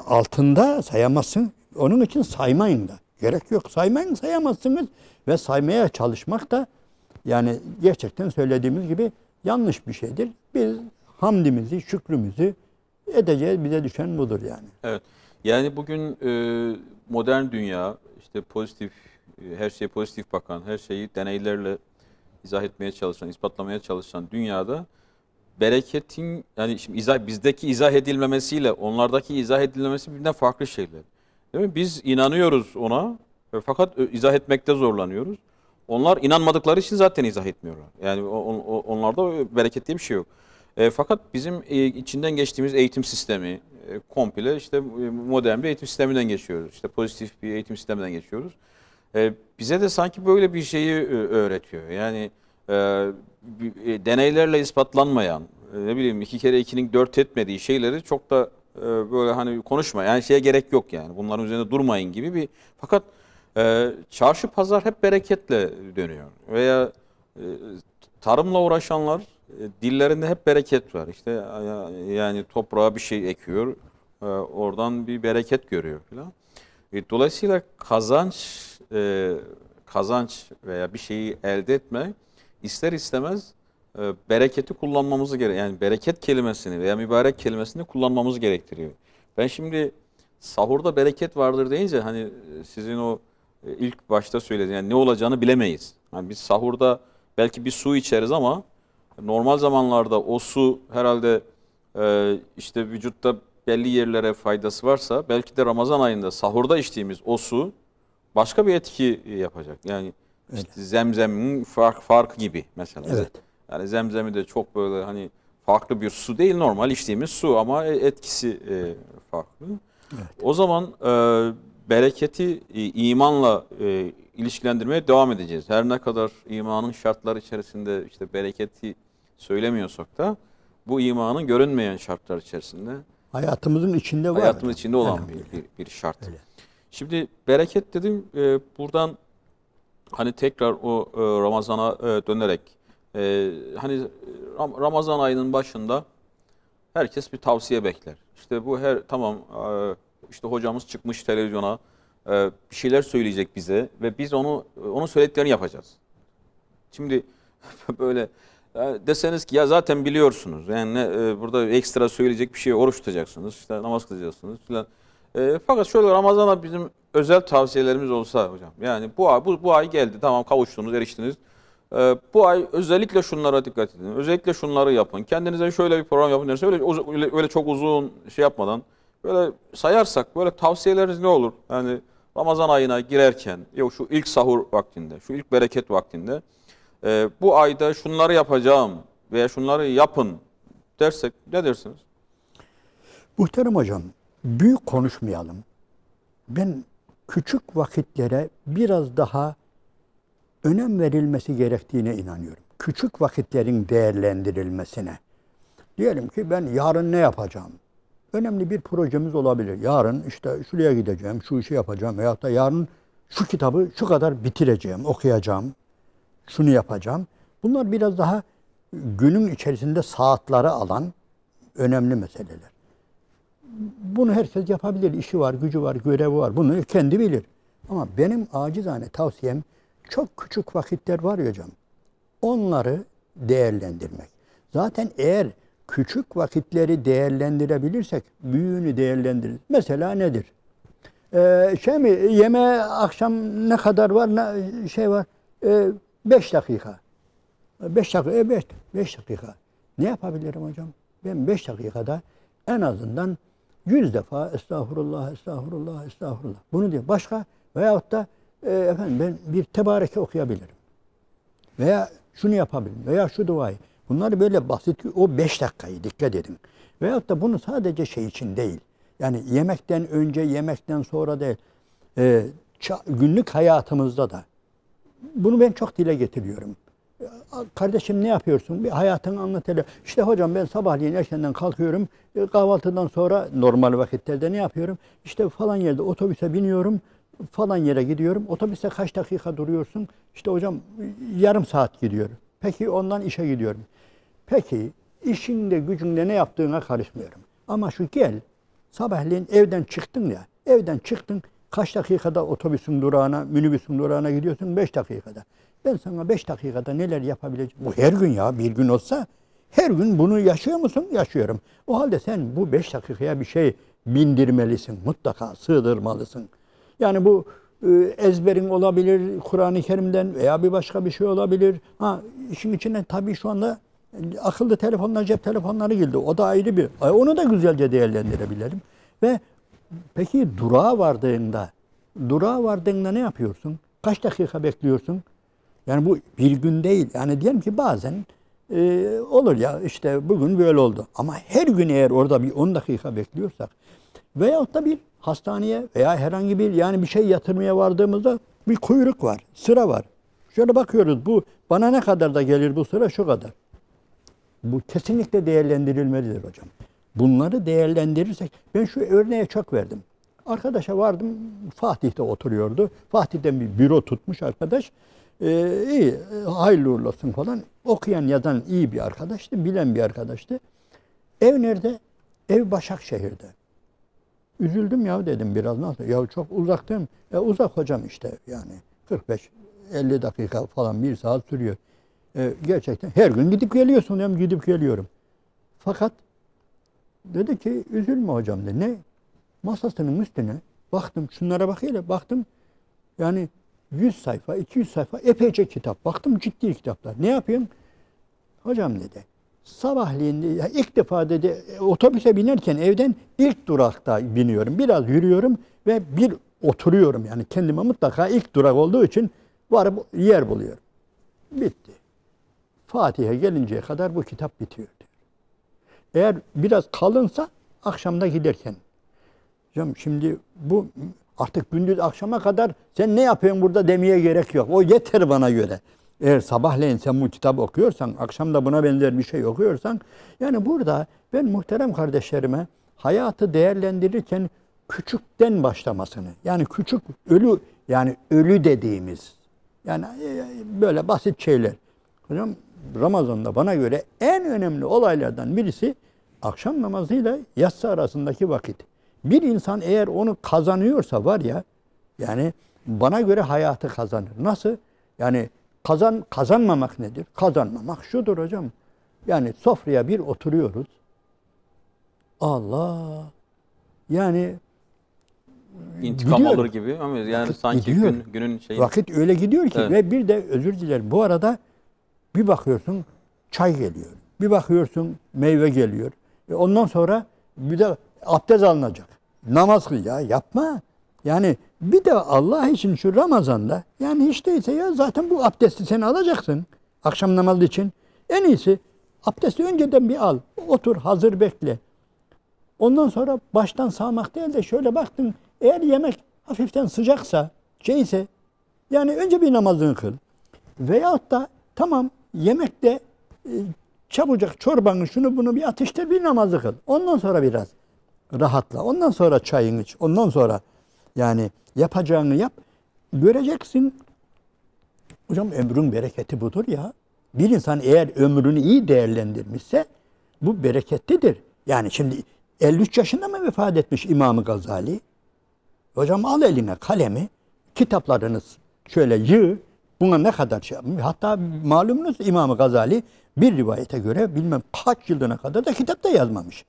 altında sayamazsın. Onun için saymayın da. Gerek yok. Saymayın, sayamazsınız ve saymaya çalışmak da yani gerçekten söylediğimiz gibi yanlış bir şeydir. Biz hamdimizi, şükrümüzü edeceğiz. Bize düşen budur yani. Evet. Yani bugün modern dünya işte pozitif, her şeye pozitif bakan, her şeyi deneylerle izah etmeye çalışan, ispatlamaya çalışan dünyada bereketin yani şimdi bizdeki izah edilmemesiyle onlardaki izah edilmemesi birbirinden farklı şeyler. Değil mi? Biz inanıyoruz ona fakat izah etmekte zorlanıyoruz. Onlar inanmadıkları için zaten izah etmiyorlar. Yani onlarda bereket diye bir şey yok. Fakat bizim içinden geçtiğimiz eğitim sistemi komple işte modern bir eğitim sisteminden geçiyoruz. İşte pozitif bir eğitim sisteminden geçiyoruz. Bize de sanki böyle bir şeyi öğretiyor. Yani deneylerle ispatlanmayan, ne bileyim 2 kere 2'nin 4 etmediği şeyleri çok da böyle hani konuşma. Yani şeye gerek yok yani. Bunların üzerinde durmayın gibi bir. Fakat çarşı pazar hep bereketle dönüyor. Veya tarımla uğraşanlar dillerinde hep bereket var. İşte yani toprağa bir şey ekiyor. Oradan bir bereket görüyor falan. Dolayısıyla kazanç veya bir şeyi elde etme ister istemez bereketi kullanmamızı gerekiyor. Yani bereket kelimesini veya mübarek kelimesini kullanmamız gerektiriyor. Ben şimdi sahurda bereket vardır deyince hani sizin o ilk başta söylediğiniz yani ne olacağını bilemeyiz. Yani biz sahurda belki bir su içeriz ama normal zamanlarda o su herhalde işte vücutta belli yerlere faydası varsa belki de Ramazan ayında sahurda içtiğimiz o su başka bir etki yapacak. Yani işte zemzemin farkı gibi mesela. Evet. Yani zemzemi de çok böyle hani farklı bir su değil, normal içtiğimiz su ama etkisi farklı. Evet. O zaman bereketi imanla ilişkilendirmeye devam edeceğiz. Her ne kadar imanın şartları içerisinde işte bereketi söylemiyorsak da bu imanın görünmeyen şartlar içerisinde hayatımızın içinde var. Hayatımız içinde olan bir şart. Öyle. Şimdi bereket dedim buradan hani tekrar o Ramazan'a dönerek hani Ramazan ayının başında herkes bir tavsiye bekler. İşte bu tamam işte hocamız çıkmış televizyona bir şeyler söyleyecek bize ve biz onun söylediklerini yapacağız. Şimdi böyle deseniz ki ya zaten biliyorsunuz. Yani burada ekstra söyleyecek bir şey yok. Oruç tutacaksınız, işte namaz kılacaksınız falan. Fakat şöyle Ramazan'a bizim özel tavsiyelerimiz olsa hocam. Yani bu ay geldi, tamam, kavuştunuz, eriştiniz. Bu ay özellikle şunlara dikkat edin. Özellikle şunları yapın. Kendinize şöyle bir program yapın derse öyle çok uzun şey yapmadan böyle sayarsak böyle tavsiyeleriniz ne olur? Yani Ramazan ayına girerken, yok şu ilk sahur vaktinde, şu ilk bereket vaktinde bu ayda şunları yapacağım veya şunları yapın dersek ne dersiniz? Muhterem hocam, büyük konuşmayalım. Ben küçük vakitlere biraz daha önem verilmesi gerektiğine inanıyorum. Küçük vakitlerin değerlendirilmesine. Diyelim ki ben yarın ne yapacağım? Önemli bir projemiz olabilir. Yarın işte şuraya gideceğim, şu işi yapacağım veyahut da yarın şu kitabı şu kadar bitireceğim, okuyacağım, şunu yapacağım. Bunlar biraz daha günün içerisinde saatleri alan önemli meseleler. Bunu herkes yapabilir. İşi var, gücü var, görevi var. Bunu kendi bilir. Ama benim acizane tavsiyem çok küçük vakitler var ya hocam. Onları değerlendirmek. Zaten eğer küçük vakitleri değerlendirebilirsek büyüğünü değerlendiririz. Mesela nedir? Yemeğe akşam ne kadar var, ne şey var? 5 dakika. 5 dakika, 5 dakika. Ne yapabilirim hocam? Ben 5 dakikada en azından 100 defa estağfurullah, estağfurullah, estağfurullah. Bunu diyor. Başka veyahut da efendim ben bir tebareke okuyabilirim. Veya şunu yapabilirim. Veya şu duayı. Bunlar böyle basit. O 5 dakikayı dikkat edin. Veyahut da bunu sadece şey için değil. Yani yemekten önce, yemekten sonra değil. Günlük hayatımızda da. Bunu ben çok dile getiriyorum. Kardeşim ne yapıyorsun? Bir hayatını anlat hele. İşte hocam ben sabahleyin erkenden kalkıyorum. Kahvaltıdan sonra normal vakitlerde ne yapıyorum? İşte falan yerde otobüse biniyorum. Falan yere gidiyorum. Otobüste kaç dakika duruyorsun? İşte hocam yarım saat gidiyor. Peki ondan işe gidiyorum. Peki işinde gücünde ne yaptığına karışmıyorum. Ama şu gel sabahleyin evden çıktın ya. Evden çıktın. Kaç dakikada otobüsün durağına, minibüsün durağına gidiyorsun? 5 dakikada. Ben sana 5 dakikada neler yapabileceğim? Bu her gün ya, bir gün olsa her gün bunu yaşıyor musun? Yaşıyorum. O halde sen bu 5 dakikaya bir şey bindirmelisin. Mutlaka sığdırmalısın. Yani bu ezberin olabilir, Kur'an-ı Kerim'den veya bir başka bir şey olabilir. İşin içine tabii şu anda akıllı telefonlar, cep telefonları girdi. O da ayrı bir. Onu da güzelce değerlendirebilirim. Ve peki durağa vardığında ne yapıyorsun? Kaç dakika bekliyorsun? Yani bu bir gün değil. Yani diyelim ki bazen olur ya işte bugün böyle oldu. Ama her gün eğer orada bir 10 dakika bekliyorsak veyahut da bir hastaneye veya herhangi bir yani bir şey yatırmaya vardığımızda bir kuyruk var, sıra var. Şöyle bakıyoruz bu bana ne kadar da gelir bu sıra şu kadar. Bu kesinlikle değerlendirilmelidir hocam. Bunları değerlendirirsek ben şu örneğe çok verdim. Arkadaşa vardım Fatih'te oturuyordu. Fatih'ten bir büro tutmuş arkadaş. İyi hayırlı uğurlu olsun falan. Okuyan yazan iyi bir arkadaştı, bilen bir arkadaştı. Ev nerede? Ev Başakşehir'de. Üzüldüm ya dedim biraz nasıl? Ya çok uzaktayım. Uzak hocam işte yani 45-50 dakika falan 1 saat sürüyor. Gerçekten her gün gidip geliyorsun hem gidip geliyorum. Fakat dedi ki üzülme hocam dedi. Ne? Masasının üstüne baktım şunlara baktım yani 100 sayfa 200 sayfa epeyce kitap. Baktım ciddi kitaplar. Ne yapayım? Hocam dedi. Sabahleyin ilk defa dedi otobüse binerken evden ilk durakta biniyorum. Biraz yürüyorum ve bir oturuyorum. Yani kendime mutlaka ilk durak olduğu için varıp yer buluyorum. Bitti. Fatih'e gelinceye kadar bu kitap bitiyor diyor. Eğer biraz kalınsa akşamda giderken. Hocam şimdi bu artık gündüz akşama kadar sen ne yapıyorsun burada demeye gerek yok. O yeter bana göre. Eğer sabahleyin sen bu kitabı okuyorsan, akşam da buna benzer bir şey okuyorsan, yani burada ben muhterem kardeşlerime hayatı değerlendirirken küçükten başlamasını, yani küçük ölü dediğimiz, yani böyle basit şeyler. Hocam Ramazan'da bana göre en önemli olaylardan birisi akşam namazıyla yatsı arasındaki vakit. Bir insan eğer onu kazanıyorsa var ya, yani bana göre hayatı kazanır. Nasıl? Yani Kazanmamak nedir? Kazanmamak şudur hocam. Yani sofraya bir oturuyoruz. Allah. Yani İntikam gidiyor. alır gibi ama yani Vakit sanki gidiyor. günün şeyi. Vakit öyle gidiyor ki Evet. ve bir de özür dilerim. Bu arada bir bakıyorsun çay geliyor. Bir bakıyorsun meyve geliyor. Ondan sonra bir de abdest alınacak. Namaz kıl ya yapma. Yani bir de Allah için şu Ramazan'da yani hiç değilse ya zaten bu abdesti sen alacaksın. Akşam namazı için. En iyisi abdesti önceden bir al. Otur hazır bekle. Ondan sonra baştan sağmak değil de şöyle baktın. Eğer yemek hafiften sıcaksa şeyse yani önce bir namazını kıl. Veyahut da tamam yemekte çabucak çorbanı şunu bunu bir atıştır bir namazı kıl. Ondan sonra biraz rahatla. Ondan sonra çayını iç. Ondan sonra yani yapacağını yap. Göreceksin. Hocam ömrün bereketi budur ya. Bir insan eğer ömrünü iyi değerlendirmişse bu bereketlidir. Yani şimdi 53 yaşında mı vefat etmiş İmam-ı Gazali? Hocam al eline kalemi, kitaplarınız şöyle yığ. Buna ne kadar şey yapmış. Hatta malumunuz İmam-ı Gazali bir rivayete göre bilmem kaç yılına kadar da kitapta yazmamış.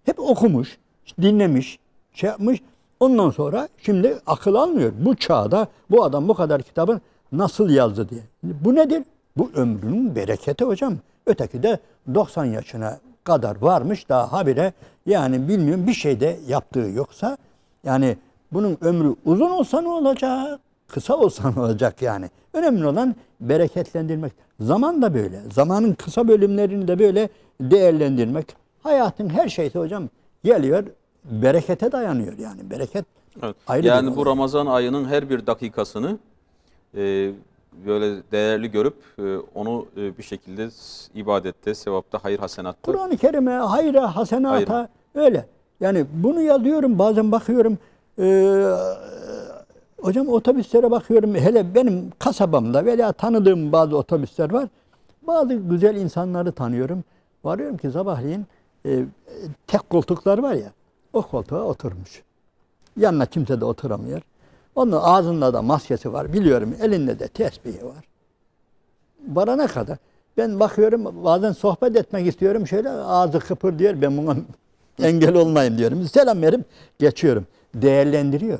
Hep okumuş, dinlemiş, şey yapmış. Ondan sonra şimdi akıl almıyor. Bu çağda bu adam bu kadar kitabın nasıl yazdı diye. Bu nedir? Bu ömrünün bereketi hocam. Öteki de 90 yaşına kadar varmış daha habire yani bilmiyorum bir şey de yaptığı yoksa yani bunun ömrü uzun olsa ne olacak? Kısa olsa ne olacak yani? Önemli olan bereketlendirmek. Zaman da böyle. Zamanın kısa bölümlerini de böyle değerlendirmek. Hayatın her şeysi hocam geliyor berekete dayanıyor yani. Bereket Evet. ayrı Yani bir bu olay. Ramazan ayının her bir dakikasını böyle değerli görüp onu bir şekilde ibadette, sevapta, hayır hasenatta. Kur'an-ı Kerim'e, hayra, hasenata Hayır. öyle. Yani bunu yazıyorum bazen bakıyorum hocam otobüslere bakıyorum hele benim kasabamda veya tanıdığım bazı otobüsler var. Bazı güzel insanları tanıyorum. Varıyorum ki sabahleyin tek koltuklar var ya o koltuğa oturmuş. Yanına kimse de oturamıyor. Onun ağzında da maskesi var biliyorum elinde de tesbihi var. Varana kadar. Ben bakıyorum bazen sohbet etmek istiyorum. Şöyle ağzı kıpır diyor. Ben buna engel olmayayım diyorum. Selam verip geçiyorum. Değerlendiriyor.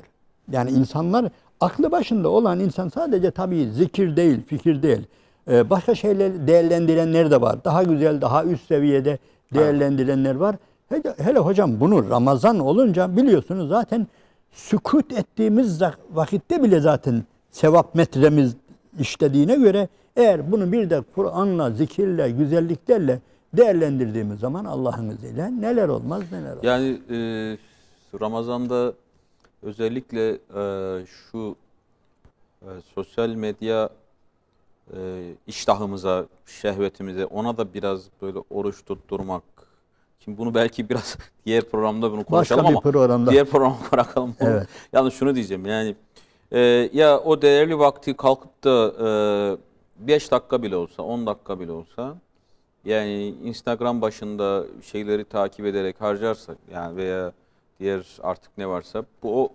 Yani insanlar aklı başında olan insan sadece tabii zikir değil, fikir değil. Başka şeyler değerlendirenler de var. Daha güzel, daha üst seviyede değerlendirenler var. Hele hocam bunu Ramazan olunca biliyorsunuz zaten sükut ettiğimiz vakitte bile zaten sevap metremiz işlediğine göre eğer bunu bir de Kur'an'la, zikirle, güzelliklerle değerlendirdiğimiz zaman Allah'ın izniyle neler olmaz neler olmaz. Yani Ramazan'da özellikle şu sosyal medya iştahımıza, şehvetimize ona da biraz böyle oruç tutturmak. Şimdi bunu belki biraz diğer programda bunu konuşalım Başka bir ama programda. diğer programa bırakalım bunu. Evet. Yalnız şunu diyeceğim yani ya o değerli vakti kalkıp da 5 dakika bile olsa, 10 dakika bile olsa yani Instagram başında şeyleri takip ederek harcarsak yani veya diğer artık ne varsa bu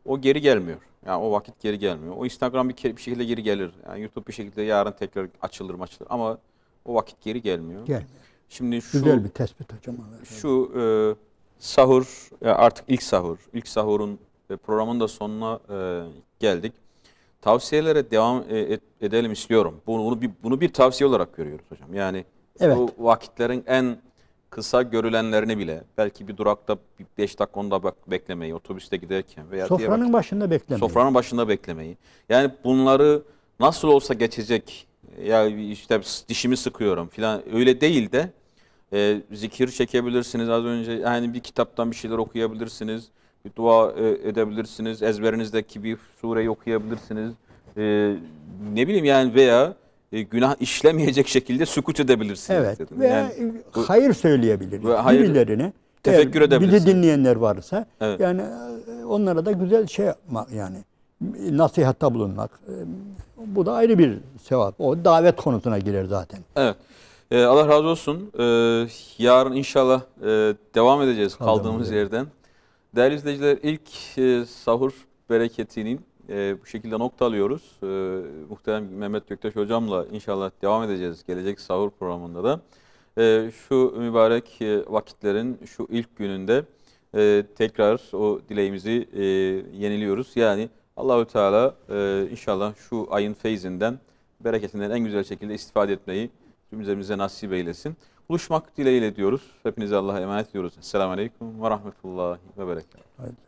o geri gelmiyor. Yani o vakit geri gelmiyor. O Instagram bir şekilde geri gelir. Yani YouTube bir şekilde yarın tekrar açılır ama o vakit geri gelmiyor. Gelmiyor. Şimdi şu Güzel bir tespit hocam. şu sahur artık ilk sahurun programın da sonuna geldik. Tavsiyelere devam edelim istiyorum. Bunu bir tavsiye olarak görüyoruz hocam. Yani Evet. bu vakitlerin en kısa görülenlerini bile belki bir durakta 5 dakika 10 dakika beklemeyi, otobüste giderken veya diğer Sofranın başında beklemeyin. sofranın başında beklemeyi. Yani bunları nasıl olsa geçecek ya işte dişimi sıkıyorum falan öyle değil de zikir çekebilirsiniz az önce yani bir kitaptan bir şeyler okuyabilirsiniz. Bir dua edebilirsiniz. Ezberinizdeki bir sureyi okuyabilirsiniz. Ne bileyim yani veya günah işlemeyecek şekilde sükût edebilirsiniz. Evet. Dedim. Veya Yani, hayır söyleyebilir. Ve hayır- Birilerine Tefekkür eğer edebilirsiniz. bizi dinleyenler varsa Evet. yani onlara da güzel şey yapmak yani nasihatta bulunmak. Bu da ayrı bir sevap. O davet konusuna girer zaten. evet. Allah razı olsun. Yarın inşallah devam edeceğiz kaldığımız yerden. Değerli izleyiciler ilk sahur bereketinin bu şekilde nokta alıyoruz. Muhterem Mehmet Göktaş hocamla inşallah devam edeceğiz gelecek sahur programında da. Şu mübarek vakitlerin şu ilk gününde tekrar o dileğimizi yeniliyoruz. Yani Allahü Teala inşallah şu ayın feyzinden, bereketinden en güzel şekilde istifade etmeyi cümlemize nasip eylesin. Buluşmak dileğiyle diyoruz. Hepinize Allah'a emanet ediyoruz. Esselamu Aleyküm ve Rahmetullahi ve Berekatuhu.